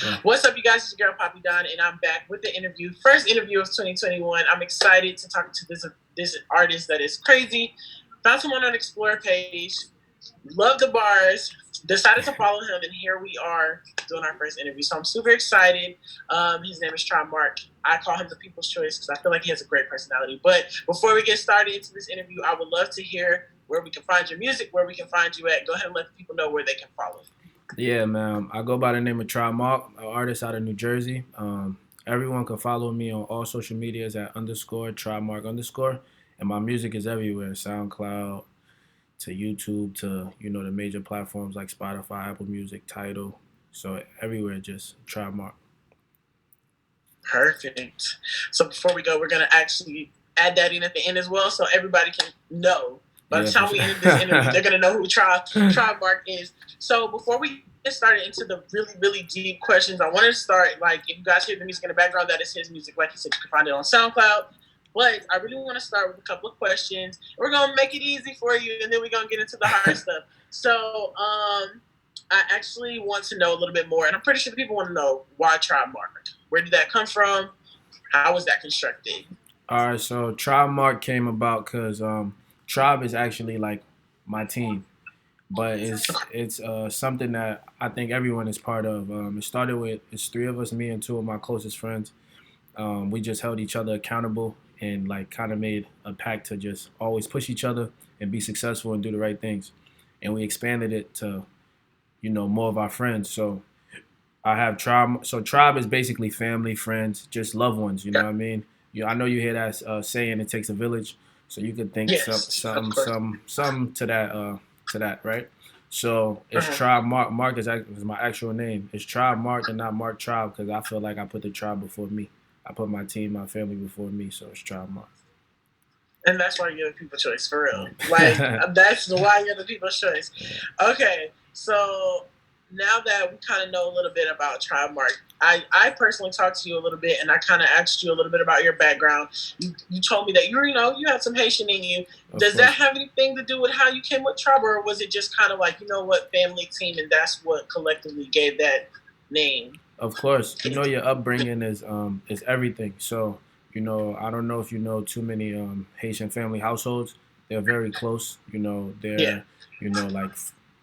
Sure. What's up, you guys? It's your girl Papidon, and I'm back with the interview. First interview of 2021. I'm excited to talk to this artist that is crazy. Found someone on Explore page. Love the bars. Decided to follow him, and here we are doing our first interview. So I'm super excited. His name is tribemark. I call him the People's Choice because I feel like he has a great personality. But before we get started into this interview, I would love to hear where we can find your music, where we can find you at. Go ahead and let people know where they can follow you. Yeah, man. I go by the name of tribemark, an artist out of New Jersey. Everyone can follow me on all social medias at _tribemark_, and my music is everywhere: SoundCloud to YouTube to the major platforms like Spotify, Apple Music, Tidal. So everywhere, just tribemark. Perfect. So before we go, we're gonna actually add that in at the end as well, so everybody can know. By the Yeah, for time we end this interview, they're gonna know who tribemark is. So before we get started into the really, really deep questions, I want to start like if you guys hear the music in the background, that is his music. Like he said, you can find it on SoundCloud. But I really want to start with a couple of questions. We're gonna make it easy for you, and then we're gonna get into the hard stuff. So, I actually want to know a little bit more, and I'm pretty sure the people want to know why tribemark. Where did that come from? How was that constructed? All right, so tribemark came about because Tribe is actually like my team, but it's something that I think everyone is part of. It started with it's three of us, me and two of my closest friends. We just held each other accountable and like kind of made a pact to just always push each other and be successful and do the right things. And we expanded it to more of our friends. So I have tribe. So tribe is basically family, friends, just loved ones. You know what I mean? I know you hear that saying it takes a village. So you could think Yes, of course. some to that, right? So it's Uh-huh. tribe mark. Mark is my actual name. It's tribe mark and not Mark Tribe because I feel like I put the tribe before me. I put my team, my family before me. So it's tribe mark. And that's why you're the people's choice, for real. Like, Yeah. that's why you're the people's choice. Yeah. Okay, so now that we kind of know a little bit about tribemark, I personally talked to you a little bit, and I kind of asked you a little bit about your background. You told me that you had some Haitian in you. Of Does that course. have anything to do with how you came with tribe, or was it just kind of like, family team, and that's what collectively gave that name? Of course, your upbringing is everything. So I don't know if you know too many Haitian family households. They're very close. Yeah. They're like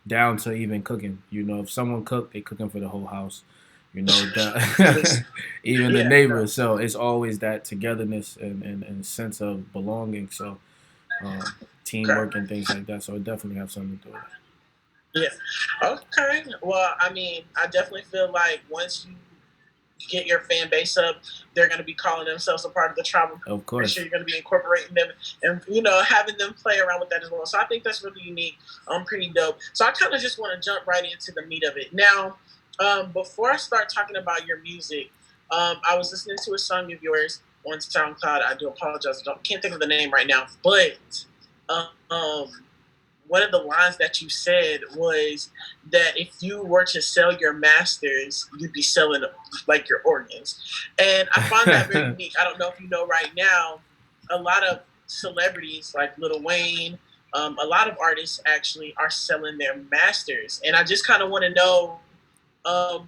down to even cooking. If someone cook, they cooking for the whole house. Even the Yeah, no. neighbors. So it's always that togetherness and sense of belonging. So teamwork Okay. and things like that. So it definitely have something to do with Yeah. Okay. Well, I mean, I definitely feel like once you get your fan base up, they're going to be calling themselves a part of the tribe. I'm it. Of pretty sure course. you're going to be incorporating them and having them play around with that as well. So I think that's really unique. Pretty dope. So I kind of just want to jump right into the meat of it now. Before I start talking about your music, I was listening to a song of yours on SoundCloud. I do apologize. Can't think of the name right now, but um, one of the lines that you said was that if you were to sell your masters, you'd be selling like your organs. And I find that very unique. I don't know if you know right now, a lot of celebrities like Lil Wayne, a lot of artists actually are selling their masters. And I just kind of want to know um,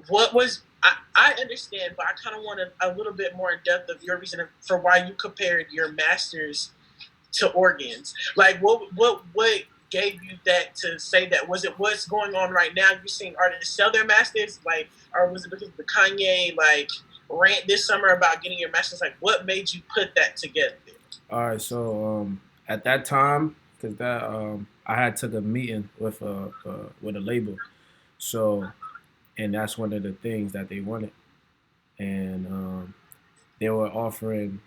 what was. I understand, but I kind of want a little bit more in depth of your reason for why you compared your masters to organs. Like what gave you that to say that? Was it what's going on right now? You seeing artists sell their masters, like, or was it because of the Kanye like rant this summer about getting your masters? Like, what made you put that together? All right, so at that time, because that I had took a meeting with a label, so and that's one of the things that they wanted, and they were offering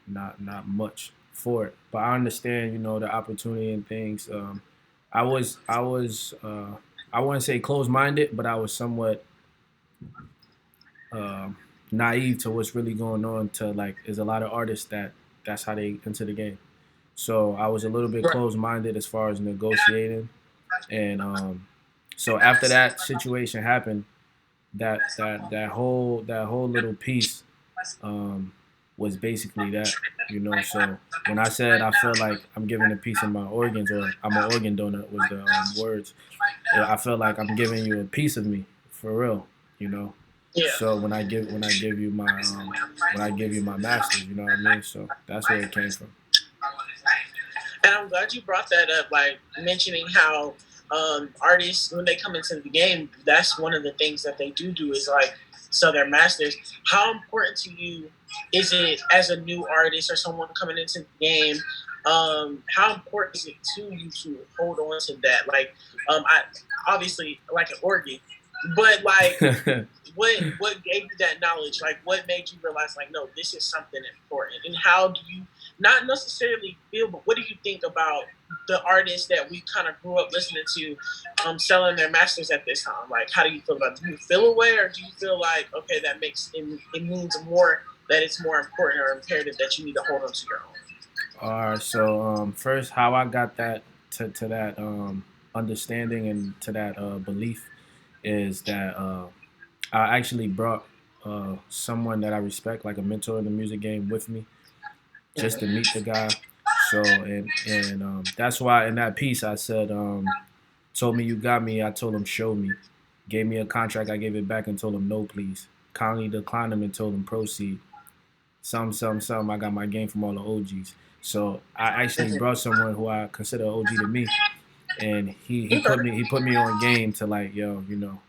not much for it, but I understand the opportunity and things. I was I wouldn't say closed minded, but I was somewhat um, naive to what's really going on. To like, there's a lot of artists that's how they enter the game. So I was a little bit Right. closed minded as far as negotiating, and so after that situation happened, that whole little piece um, was basically that. So when I said I feel like I'm giving a piece of my organs or I'm an organ donor was the words. Yeah, I feel like I'm giving you a piece of me for real, you know. Yeah. So when I give you my masters, you know what I mean. So that's where it came from. And I'm glad you brought that up, like mentioning how artists, when they come into the game, that's one of the things that they do is like sell their masters. How important to you is it as a new artist or someone coming into the game? How important is it to you to hold on to that? Like, I obviously like an organ, but like what gave you that knowledge? Like, what made you realize, like, no, this is something important? And how do you not necessarily feel, but what do you think about the artists that we kind of grew up listening to, selling their masters at this time? Like, how do you feel about it? Do you feel away, or do you feel like, okay, that makes it means more, that it's more important or imperative that you need to hold on to your own? All right. So first, how I got that to that understanding and to that belief is that I actually brought someone that I respect, like a mentor in the music game, with me just to Mm-hmm. meet the guy. So and that's why in that piece I said, told me you got me. I told him show me. Gave me a contract. I gave it back and told him no, please. Kindly declined him and told him proceed. Some. I got my game from all the OGs. So I actually brought someone who I consider OG to me, and he put me on game to like yo, you know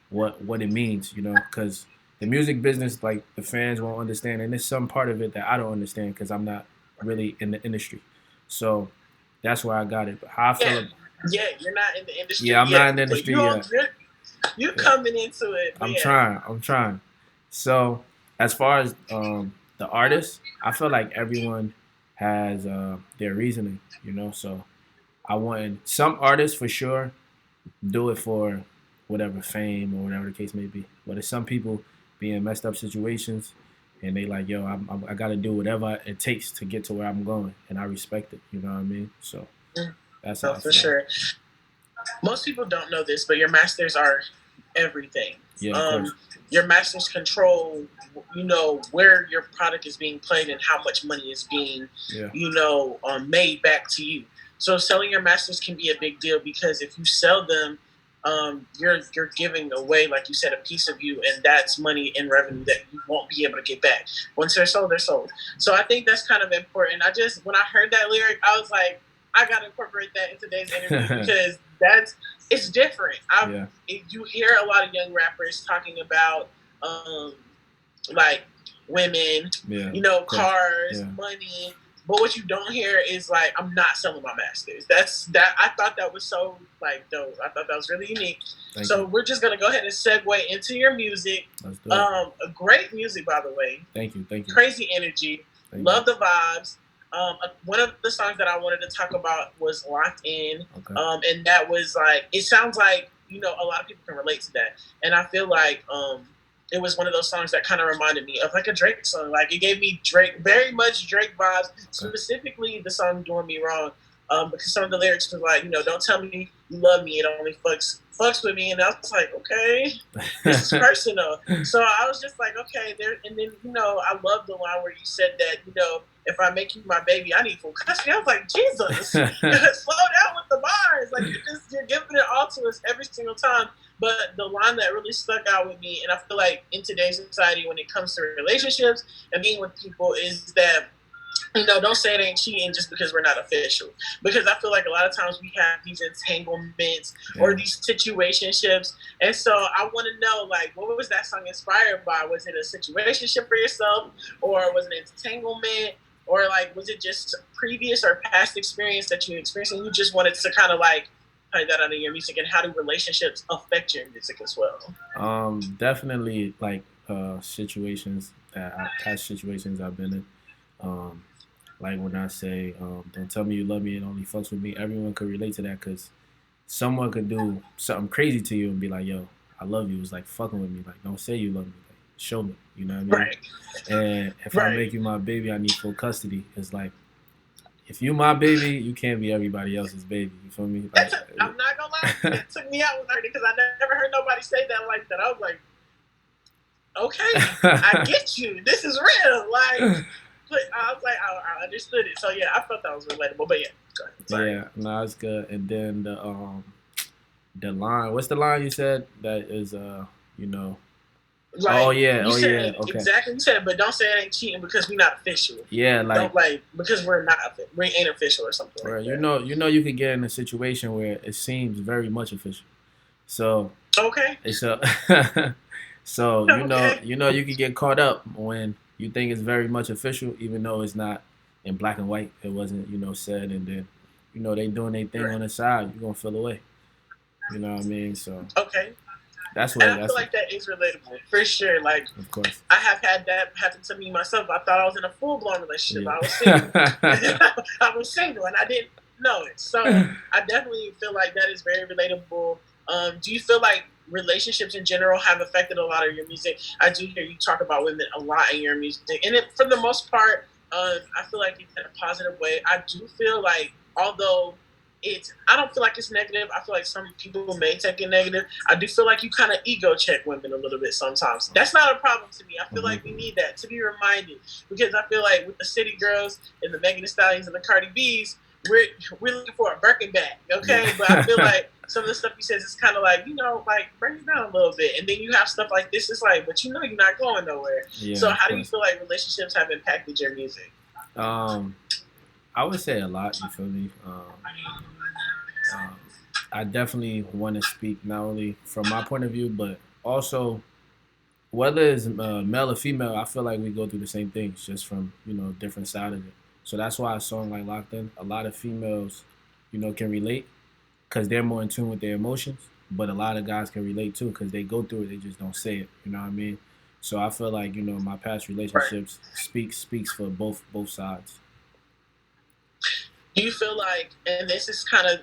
what it means, you know, because the music business, like the fans won't understand, and there's some part of it that I don't understand because I'm not really in the industry. So that's where I got it. But how I Yeah, feel, yeah, you're not in the yeah, industry I'm not yet, in the but industry yet. you're Yeah, coming into it. But I'm yeah, trying. I'm trying. So as far as the artists, I feel like everyone has their reasoning, you know. So I want some artists for sure do it for whatever fame or whatever the case may be. But there's some people be in messed up situations and they like, yo, I got to do whatever it takes to get to where I'm going, and I respect it. You know what I mean? So that's how no, I for feel. sure. Most people don't know this, but your masters are everything. Yeah, of Um, course. your masters control, where your product is being played and how much money is being, Yeah, made back to you. So selling your masters can be a big deal because if you sell them, you're giving away, like you said, a piece of you, and that's money and revenue that you won't be able to get back. Once they're sold, they're sold. So I think that's kind of important. When I heard that lyric, I was like, I got to incorporate that in today's interview because it's different. yeah, You hear a lot of young rappers talking about like women, yeah, of course. cars, Yeah, money. But what you don't hear is like, I'm not selling my masters. That's that. I thought that was so like dope. I thought that was really unique. thank So you. we're just gonna go ahead and segue into your music. Let's do it. A great music, by the way. Thank you, thank you, Crazy energy. thank you. Love the vibes. One of the songs that I wanted to talk about was "Locked In," Okay. and that was like, it sounds like a lot of people can relate to that, and I feel like it was one of those songs that kind of reminded me of like a Drake song. Like it gave me Drake, very much Drake vibes. Okay. Specifically, the song "Doing Me Wrong," because some of the lyrics was like, don't tell me you love me, it only fucks with me, and I was like, okay, this is personal. So I was just like, okay, there. And then I love the line where you said that if I make you my baby, I need full custody. I was like, Jesus, slow down with the bars. Like you're giving it all to us every single time. But the line that really stuck out with me, and I feel like in today's society, when it comes to relationships and being with people, is that don't say it ain't cheating just because we're not official. Because I feel like a lot of times we have these entanglements or these situationships. And so I want to know, like, what was that song inspired by? Was it a situationship for yourself? Or was it an entanglement? Or, like, was it just previous or past experience that you experienced and you just wanted to kind of, like, play that out of your music? And how do relationships affect your music as well? Definitely like past situations I've been in. Um, like when I say, "Don't tell me you love me, it only fucks with me." Everyone could relate to that because someone could do something crazy to you and be like, "Yo, I love you." It's like fucking with me. Like, don't say you love me. Like, show me. You know what I mean? Right. And if I Right. make you my baby, I need full custody. It's like if you my baby, you can't be everybody else's baby. You feel me? Like, I'm not gonna lie, it took me out when I heard it because I never heard nobody say that like that. I was like, okay, I get you. This is real. Like, but I was like, I understood it. So yeah, I thought that was relatable. But yeah, go ahead. Sorry. yeah, no, it's good. And then The line. What's the line you said that is you know? Oh Like yeah, you oh yeah. said Okay. exactly, you said, but don't say it ain't cheating because we're not official. Yeah, like Don't like because we're not we ain't official or something like right. that. You could get in a situation where it seems very much official. So Okay. it's a so Okay. you could get caught up when you think it's very much official, even though it's not in black and white. It wasn't said, and then they doing their thing Right. on the side. You're gonna feel away. You know what I mean? So Okay. that's And where I feel that's like that is relatable for sure. Like of course. I have had that happen to me myself. I thought I was in a full blown relationship. Yeah. I was single. I was single and I didn't know it. So I definitely feel like that is very relatable. Do you feel like relationships in general have affected a lot of your music? I do hear you talk about women a lot in your music, and for the most part, I feel like it's in a positive way. I do feel like although I don't feel like it's negative. I feel like some people may take it negative. I do feel like you kind of ego check women a little bit sometimes. That's not a problem to me. I feel like we Mhm. need that to be reminded because I feel like with the City Girls and the Megan Thee Stallions and the Cardi B's, we're looking for a Birkin bag, okay? But I feel Yeah. like some of the stuff he says is kind of like like bring it down a little bit, and then you have stuff like this. It's like, but you're not going nowhere. Yeah, So of how do you course. feel like relationships have impacted your music? Um, I would say a lot. You feel me? Um, I definitely want to speak not only from my point of view, but also whether it's male or female. I feel like we go through the same things, just from different side of it. So that's why a song like Locked In, a lot of females, can relate because they're more in tune with their emotions. But a lot of guys can relate too because they go through it, they just don't say it. You know what I mean? So I feel like my past Right. relationships speaks for both sides. Do you feel like, and this is kind of,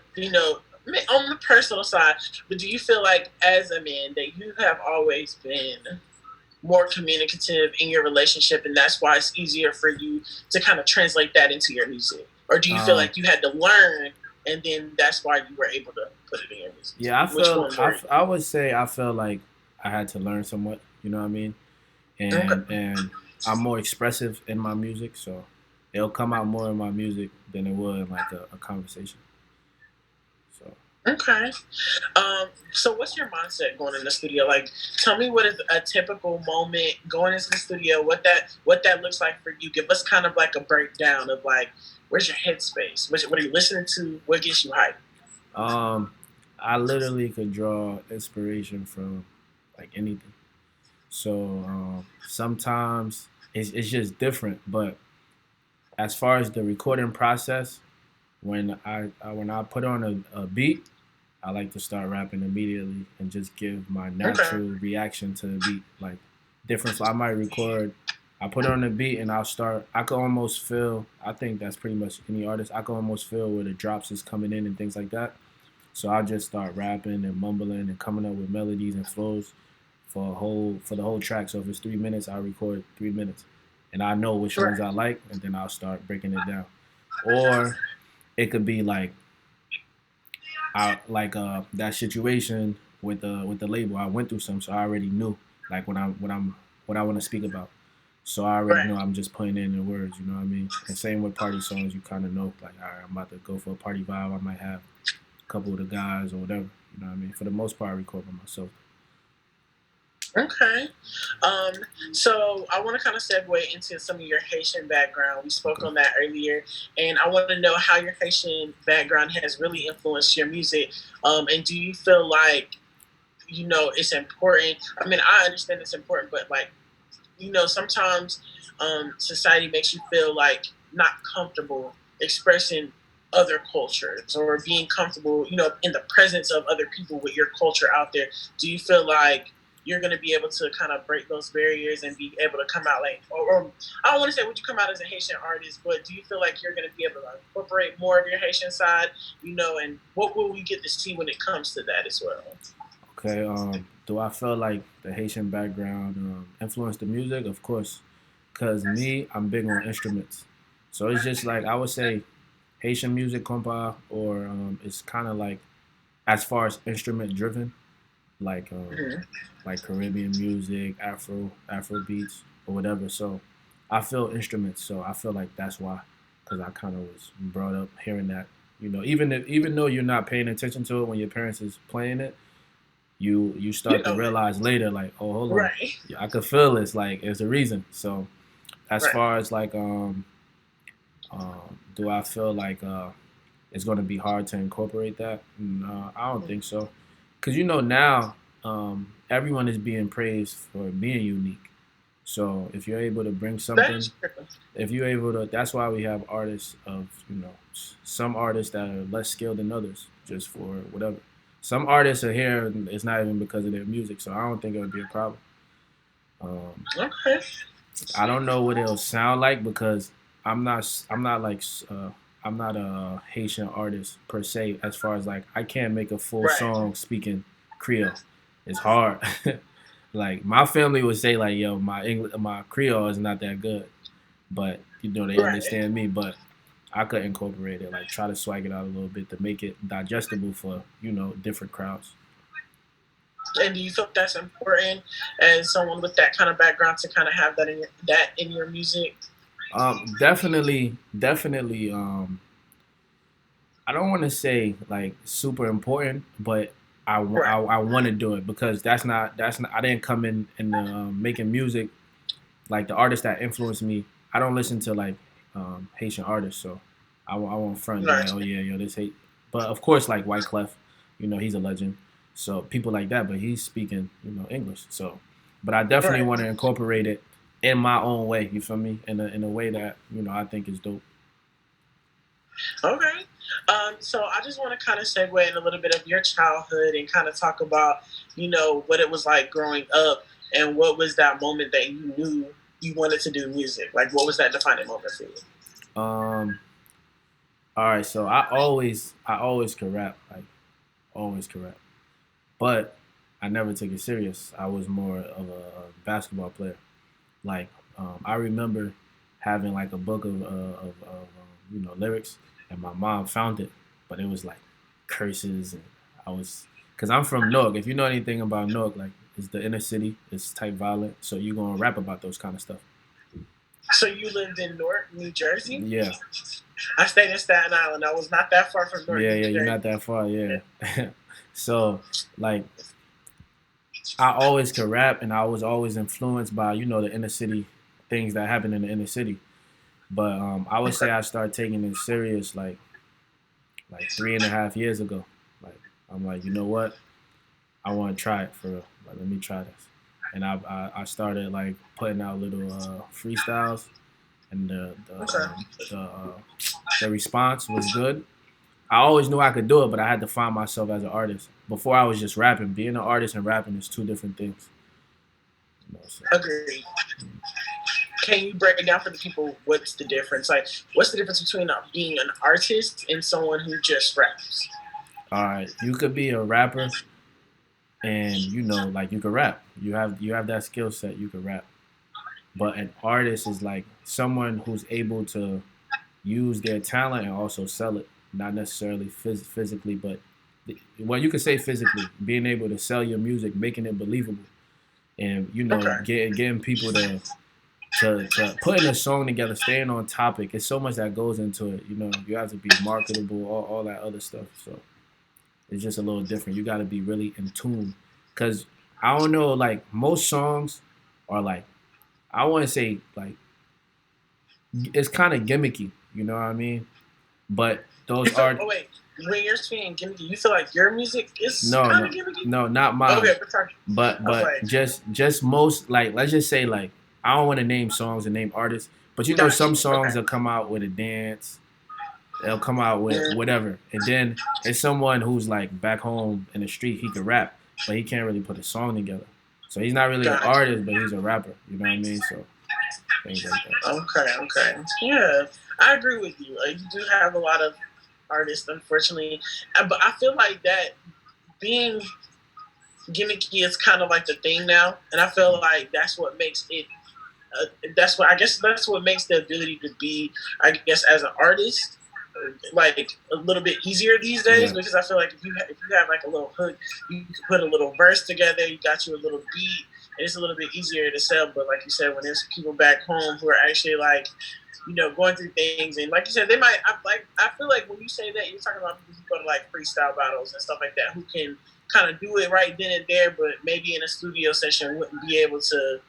on the personal side, but do you feel like as a man that you have always been more communicative in your relationship and that's why it's easier for you to kind of translate that into your music? Or do you feel Um, like you had to learn and then that's why you were able to put it in your music? yeah, Which one were you? I would say I felt like I had to learn somewhat. You know what I mean? Okay. And I'm more expressive in my music, so it'll come out more in my music than it would in like a conversation. So Okay. So what's your mindset going in the studio? Like, tell me what is a typical moment going into the studio, what that looks like for you. Give us kind of like a breakdown of like, where's your headspace? What are you listening to? What gets you hyped? um, I literally could draw inspiration from like anything. So sometimes it's just different, but as far as the recording process, when I put on a beat, I like to start rapping immediately and just give my Okay. natural reaction to the beat. Like different, I might record. I put on the beat and I'll start. I can almost feel. I think that's pretty much any artist. I can almost feel where the drops is coming in and things like that. So I just start rapping and mumbling and coming up with melodies and flows for the whole track. So if it's 3 minutes, I record 3 minutes, and I know which ones Right. I like, and then I'll start breaking it down. Or it could be like that situation with the label. I went through some, so I already knew like what I want to speak about. So I already Right. know I'm just putting it in the words. You know what I mean? And same with party songs. You kind of know like, all right, I'm about to go for a party vibe. I might have a couple of the guys or whatever. You know what I mean? For the most part, I record by myself. Okay. Um, so I want to kind of segue into some of your Haitian background. We spoke Okay. on that earlier, and I want to know how your Haitian background has really influenced your music. And do you feel like it's important? I mean, I understand it's important, but like sometimes society makes you feel like not comfortable expressing other cultures or being comfortable, in the presence of other people with your culture out there. Do you feel like you're going to be able to kind of break those barriers and be able to come out like, or I don't want to say would you come out as a Haitian artist, but do you feel like you're going to be able to like, incorporate more of your Haitian side, and what will we get to see when it comes to that as well? Okay. Do I feel like the Haitian background influenced the music? Of course, cause me, I'm big on instruments. So it's just like I would say Haitian music compa, or it's kind of as far as instrument driven, like Mhm. Caribbean music, Afro beats or whatever. So I feel instruments. So I feel like that's why, cause I kind of was brought up hearing that. Even though you're not paying attention to it when your parents is playing it, you You start to know it. realize later, like, oh, hold on, Right. yeah, I could feel this. Like, there's a reason. So as Right. far as like do I feel like it's going to be hard to incorporate that? No, I don't think so. Because now everyone is being praised for being unique. So if you're able to bring That something, is true. if you're able to, that's why we have artists of some artists that are less skilled than others, just for whatever. Some artists are here, and it's not even because of their music. So I don't think it would be a problem. Um, Okay. I don't know what it'll sound like because I'm not like I'm not a Haitian artist per se. As far as like, I can't make a full Right. song speaking Creole. It's hard. Like, my family would say like, yo, my Creole is not that good, but they Right. understand me. But I could incorporate it, like try to swag it out a little bit to make it digestible for different crowds. And do you feel that's important as someone with that kind of background to kind of have that in your music? Definitely, definitely. I don't want to say like super important, but Right. I want to do it because that's not I didn't come in making music like the artists that influenced me. I don't listen to like Haitian artists, so I won't front and be like, Right. oh yeah, yo, this hate. But of course, like White Clef, he's a legend. So people like that, but he's speaking English. So, but I definitely Right. want to incorporate it in my own way. You feel me? In a way that I think is dope. Okay. So I just want to kind of segue in a little bit of your childhood and kind of talk about, what it was like growing up and what was that moment that you knew you wanted to do music? Like, what was that defining moment for you? Um, all right, so I always could rap, like always could rap, but I never took it serious. I was more of a basketball player. Like, I remember having like a book of lyrics, and my mom found it, but it was like curses, and I was because I'm from Newark. If you know anything about Newark, like, it's the inner city, it's type violent, so you gonna rap about those kind of stuff. So you lived in Newark, New Jersey? Yeah, I stayed in Staten Island. I was not that far from Newark, yeah, New yeah. You're Jersey. not that far. Yeah. So, like, I always could rap, and I was always influenced by the inner city things that happen in the inner city. But I would say Okay. I started taking it serious like 3.5 years ago. Like, I'm like, you know what? I want to try it for real. Like, let me try this. And I started like putting out little freestyles, and Okay. the response was good. I always knew I could do it, but I had to find myself as an artist. Before, I was just rapping. Being an artist and rapping is two different things. So. Agreed. Can you break it down for the people? What's the difference? Like, what's the difference between being an artist and someone who just raps? All right, you could be a rapper, and like, you could rap. You have that skill set. You could rap. But an artist is like someone who's able to use their talent and also sell it. Not necessarily physically, but well, you could say physically, being able to sell your music, making it believable, and Okay. getting people to putting a song together, staying on topic. It's so much that goes into it. You have to be marketable, all that other stuff. So it's just a little different. You got to be really in tune, because I don't know, like, most songs are like, I want to say, like, it's kind of gimmicky. You know what I mean? But You those feel? are Oh wait, when you're saying gimmicky, you feel like your music is no, kind no, of gimmicky? no, not Okay, mine. we're talking. But I was but like, just most, like, let's just say, like, I don't want to name songs and name artists, but got some you. songs Okay. will come out with a dance, they'll come out with Mm, whatever, and then it's someone who's like back home in the street, he could rap, but he can't really put a song together. So he's not really an got you. artist, but he's a rapper. You know what I mean? So things like that. Okay. Okay. Yeah, I agree with you. You do have a lot of artists, unfortunately, but I feel like that being gimmicky is kind of like the thing now, and I feel like that's what makes it. That's what I guess that's what makes the ability to be, I guess, as an artist, like a little bit easier these days, Yeah, because I feel like if you have like a little hook, you can put a little verse together. You got you a little beat. it's a little bit easier to sell. But like you said, when there's people back home who are actually like, going through things, and like you said, they might. I feel like when you say that, you're talking about people who go to like freestyle battles and stuff like that, who can kind of do it right then and there, but maybe in a studio session wouldn't be able to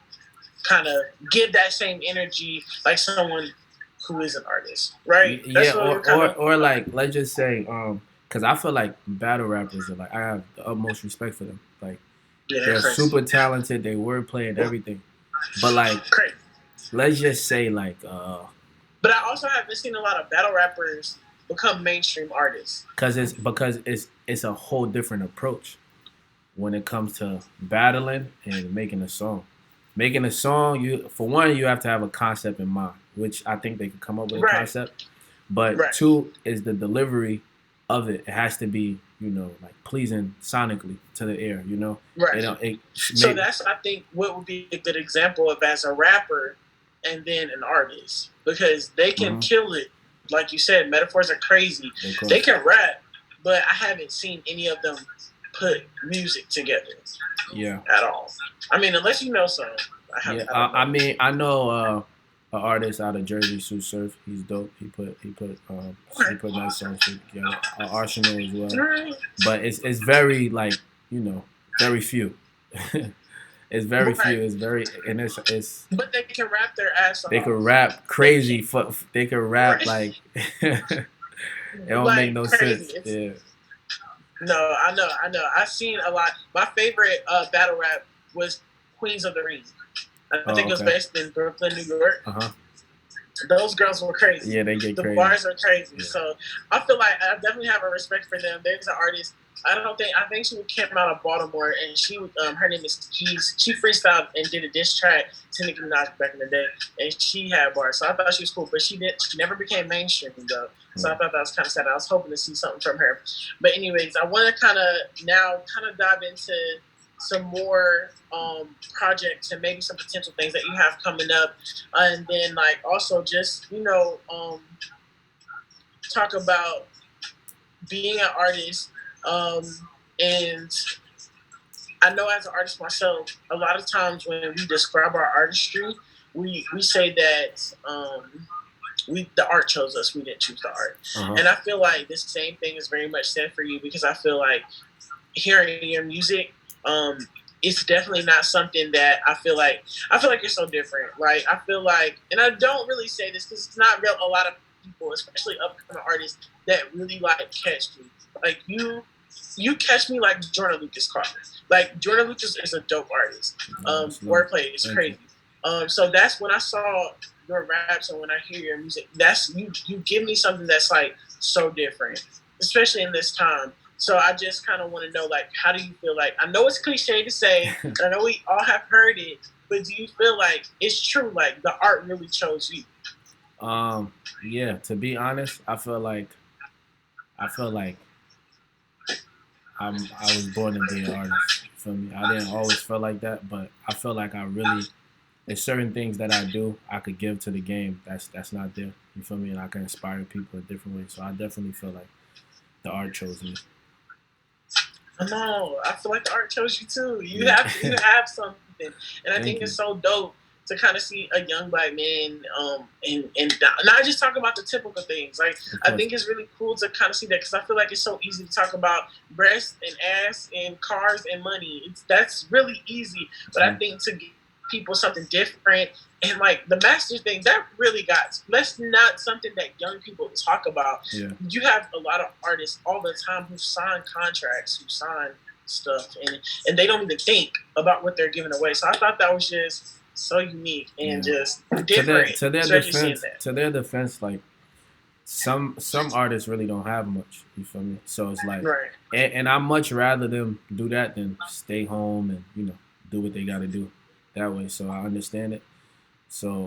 kind of give that same energy like someone who is an artist, right? Yeah, That's what or you're kind or of. or like let's just say, because I feel like battle rappers are like I have the utmost respect for them. Like Yeah, they're they're crazy. super talented, they wordplay and everything. But like Crazy. let's just say like But I also haven't seen a lot of battle rappers become mainstream artists. because it's a whole different approach when it comes to battling and making a song. Making a song, you for one, you have to have a concept in mind, which I think they could come up with a Right. concept. But Right. two is the delivery of it. It has to be, like pleasing sonically to the ear. Right. It So that's, I think, what would be a good example of as a rapper and then an artist, because they can kill it. Like you said, metaphors are crazy. They can rap, but I haven't seen any of them put music together. Yeah. At all. I mean, unless you know some. I mean, I know an artist out of Jersey, Sue Surf. He's dope. He put nice songs together. Arsenal as well. But it's very like very few. It's very few. It's very and it's. But they can rap their ass off. They can rap crazy. They can rap like. It don't make no sense. Yeah. No, I know. I've seen a lot. My favorite battle rap was Queens of the Ring. I think it was based in Brooklyn, New York. Those girls were crazy. Yeah, they get the crazy. The bars are crazy. Yeah. So I feel like I definitely have a respect for them. There's an artist. I think she came out of Baltimore, and she her name is Keys. She freestyled and did a diss track to Nicki Minaj back in the day, and she had bars. So I thought she was cool, but she never became mainstream though. So I thought that was kind of sad. I was hoping to see something from her. But anyways, I want to kind of dive into some more projects and maybe some potential things that you have coming up, and then like also just talk about being an artist. And I know as an artist myself, a lot of times when we describe our artistry, we say that the art chose us. We didn't choose the art. And I feel like this same thing is very much said for you, because I feel like hearing your music, it's definitely not something that I feel like you're so different. Like I feel like, and I don't really say this because it's not real. A lot of people, especially upcoming artists, that really like catch me. Like you catch me like Jordan Lucas Carter. Like Jordan Lucas is a dope artist. Wordplay is crazy. So that's when I saw your raps and when I hear your music, that's you give me something that's like so different, especially in this time. So I just kind of want to know, like, how do you feel? Like, I know it's cliche to say, and I know we all have heard it, but do you feel like it's true? Like the art really chose you? Yeah. To be honest, I feel like I was born to be an artist. For me, I didn't always feel like that, but I feel like there's certain things that I do I could give to the game that's not there. You feel me? And I can inspire people in different ways. So I definitely feel like the art chose me. No, I feel like the art chose you too. You have something, and I think it's so dope to kind of see a young black man, and not just talk about the typical things. Like I think it's really cool to kind of see that, because I feel like it's so easy to talk about breasts and ass and cars and money. That's really easy, but I think to give people something different, and like the master thing, that's not something that young people talk about. Yeah. You have a lot of artists all the time who sign contracts, who sign stuff, and they don't even think about what they're giving away. So I thought that was just so unique and just different. To their defense, like some artists really don't have much. You feel me? So it's like, right. And I much rather them do that than stay home and do what they got to do that way. So I understand it. So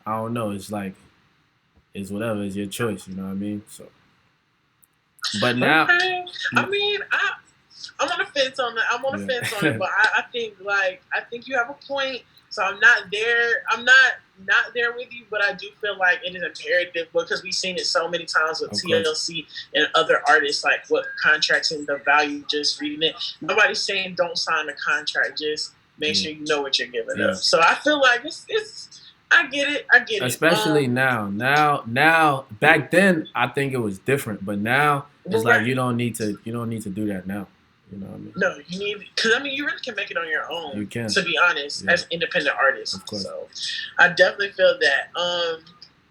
I don't know. It's like it's whatever. It's your choice. You know what I mean? So, but now, okay. I mean, I'm on the fence on that. I'm on the fence on it, but I think you have a point. So I'm not there. I'm not there with you, but I do feel like it is imperative, because we've seen it so many times with TLC and other artists, like what contracts and the value just reading it. Nobody's saying don't sign the contract. Just make sure you know what you're giving Yeah. up. So I feel like it's I get it. Especially now. Back then, I think it was different, but now it's like Right. you don't need to do that now. You know what I mean? No, you need, because I mean, you really can make it on your own. You can. To be honest, as independent artists. Of course. So I definitely feel that.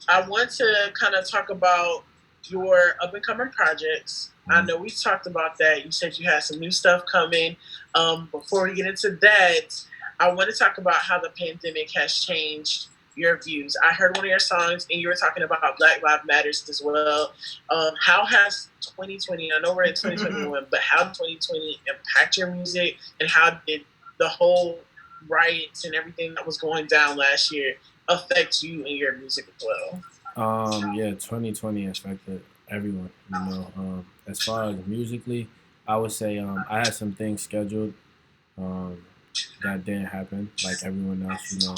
I want to kind of talk about your up and coming projects. I know we talked about that. You said you had some new stuff coming. Before we get into that, I want to talk about how the pandemic has changed your views. I heard one of your songs, and you were talking about Black Lives Matters as well. How has 2020? I know we're in 2021, but how did 2020 impact your music, and how did the whole riots and everything that was going down last year affect you and your music as well? Yeah, 2020 affected everyone. You know, as far as musically, I would say I had some things scheduled that didn't happen, like everyone else. You know,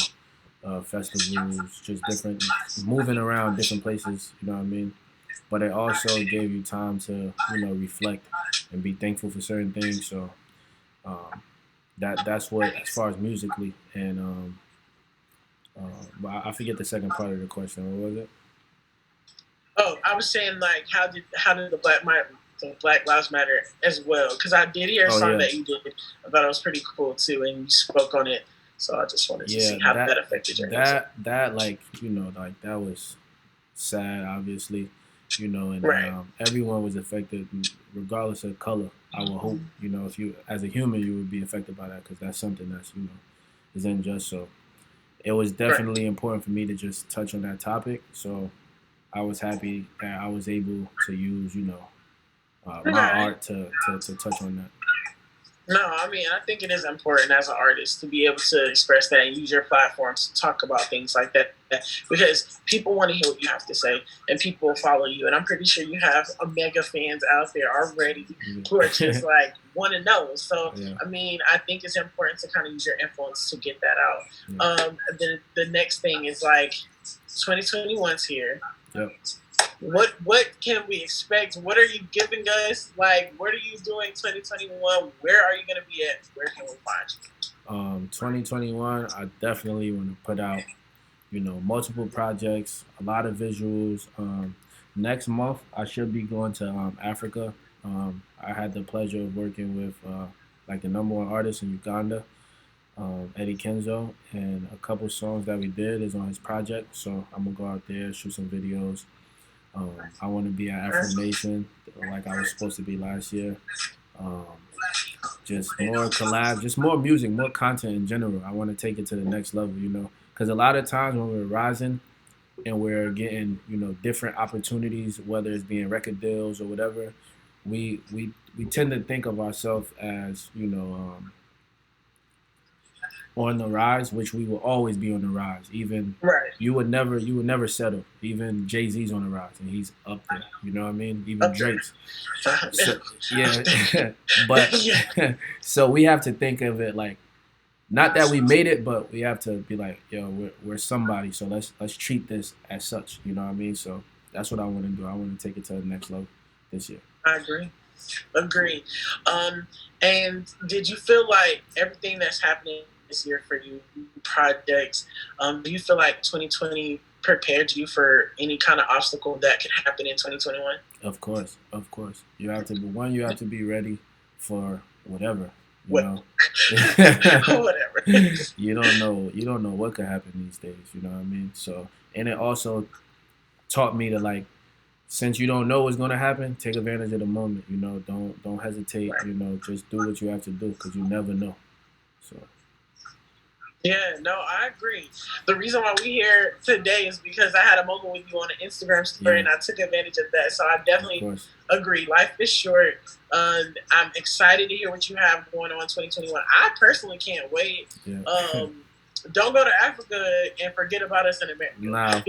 festivals, just different, moving around different places. You know what I mean? But it also gave you time to reflect and be thankful for certain things. So that's what, as far as musically, and but I forget the second part of the question. What was it? Oh, I was saying, like, how did the Black Lives Matter as well? Because I did hear a song that you did. I thought it was pretty cool too, and you spoke on it. So I just wanted to see how that affected your music. That like like that was sad, obviously, and everyone was affected, regardless of color. I would hope if you, as a human, you would be affected by that, because that's something that's is unjust. So it was definitely important for me to just touch on that topic. So I was happy that I was able to use my art to touch on that. No, I mean, I think it is important as an artist to be able to express that and use your platforms to talk about things like that, because people want to hear what you have to say, and people will follow you. And I'm pretty sure you have a mega fans out there already who are just like want to know. So, I mean, I think it's important to kind of use your influence to get that out. The next thing is, like, 2021's here. Yep. What can we expect? What are you giving us? Like, what are you doing 2021? Where are you going to be at? Where can we find you? 2021, I definitely want to put out, multiple projects, a lot of visuals. Next month, I should be going to Africa. I had the pleasure of working with like the #1 artist in Uganda, Eddie Kenzo, and a couple songs that we did is on his project. So I'm gonna go out there, shoot some videos. I want to be at Afro Nation, like I was supposed to be last year. Just more collabs, just more music, more content in general. I want to take it to the next level, because a lot of times when we're rising and we're getting, different opportunities, whether it's being record deals or whatever, we tend to think of ourselves as, on the rise, which we will always be on the rise. Even you would never settle. Even Jay-Z's on the rise, and he's up there. You know what I mean? Even Drake's. So, yeah, but so we have to think of it like, not that we made it, but we have to be like, yo, we're somebody. So let's treat this as such. You know what I mean? So that's what I want to do. I want to take it to the next level this year. I agree. And did you feel like everything that's happening this year for you, projects, do you feel like 2020 prepared you for any kind of obstacle that could happen in 2021? Of course. You have to be ready for whatever. Know? Whatever. You don't know what could happen these days. You know what I mean? So, and it also taught me to, like, since you don't know what's gonna happen, take advantage of the moment. Don't hesitate. Just do what you have to do, because you never know. So. Yeah, no, I agree. The reason why we here today is because I had a moment with you on an Instagram story, and I took advantage of that. So I definitely agree. Life is short. I'm excited to hear what you have going on in 2021. I personally can't wait. Yeah. Don't go to Africa and forget about us in America. Nah, I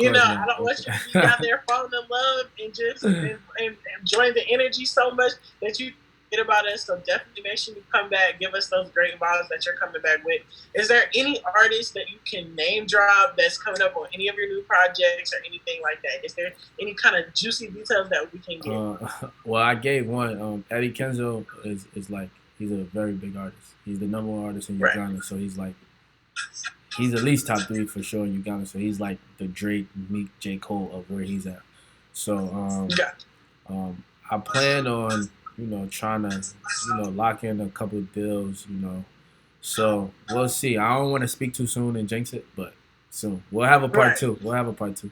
don't want you to be down there falling in love and just and enjoying the energy so much that you forget about us. So definitely make sure you come back, give us those great vibes that you're coming back with. Is there any artist that you can name drop that's coming up on any of your new projects or anything like that? Is there any kind of juicy details that we can get? Well, I gave one. Eddie Kenzo is like, he's a very big artist. He's the number one artist in Right. Uganda, so he's at least top three for sure in Uganda. So he's like the Drake, Meek, J. Cole of where he's at. So Yeah. I plan on trying to lock in a couple of deals. So we'll see. I don't want to speak too soon and jinx it, but soon we'll have a part Right. two. We'll have a part two.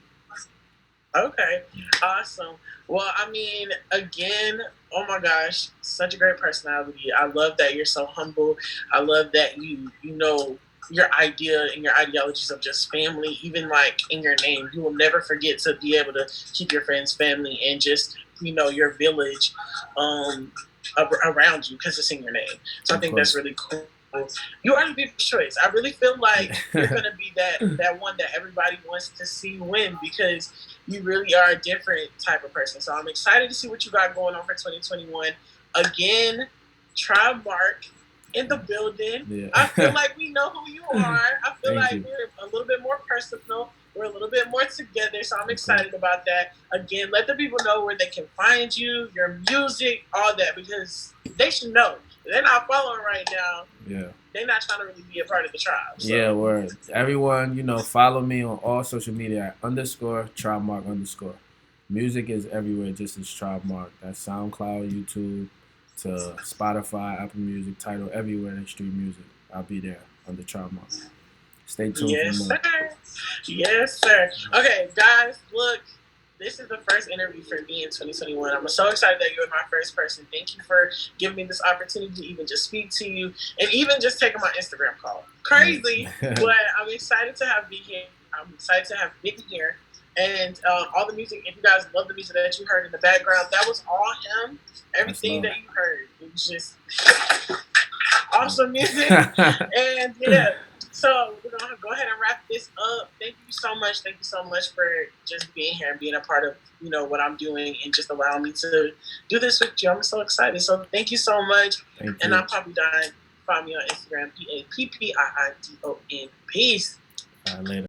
Okay. Awesome. Well, I mean, again, oh my gosh, such a great personality. I love that you're so humble. I love that you know your idea and your ideologies of just family, even like in your name. You will never forget to be able to keep your friends family and just your village around you because it's in your name. So I Of think that's course. really cool. You are the people's choice. I really feel like you're gonna be that one that everybody wants to see win because you really are a different type of person. So I'm excited to see what you got going on for 2021. Again, tribemark in the building. Yeah. I feel like we know who you are. I feel Thank like you. we're a little bit more personal. We're a little bit more together. So I'm Of course. excited about that. Again, let the people know where they can find you, your music, all that, because they should know. They're not following right now. Yeah. They're not trying to really be a part of the tribe. So. Yeah, word. Everyone, follow me on all social media at _tribemark_. Music is everywhere, just as tribemark. That's SoundCloud, YouTube, to Spotify, Apple Music, Tidal, everywhere they stream music. I'll be there under tribemark. Stay tuned Yes, for more. sir. Yes, sir. Okay, guys, look. This is the first interview for me in 2021. I'm so excited that you're my first person. Thank you for giving me this opportunity to even just speak to you and even just taking my Instagram call. Crazy, but I'm excited to have Big here. I'm excited to have Big here. And all the music, if you guys love the music that you heard in the background, that was all him. Everything that you heard, it was just awesome music. And yeah. So we're gonna go ahead and wrap this up. Thank you so much. Thank you so much for just being here and being a part of what I'm doing and just allowing me to do this with you. I'm so excited. So thank you so much. And I'm Papidon. Find me on Instagram, Pappidon. Peace. Later.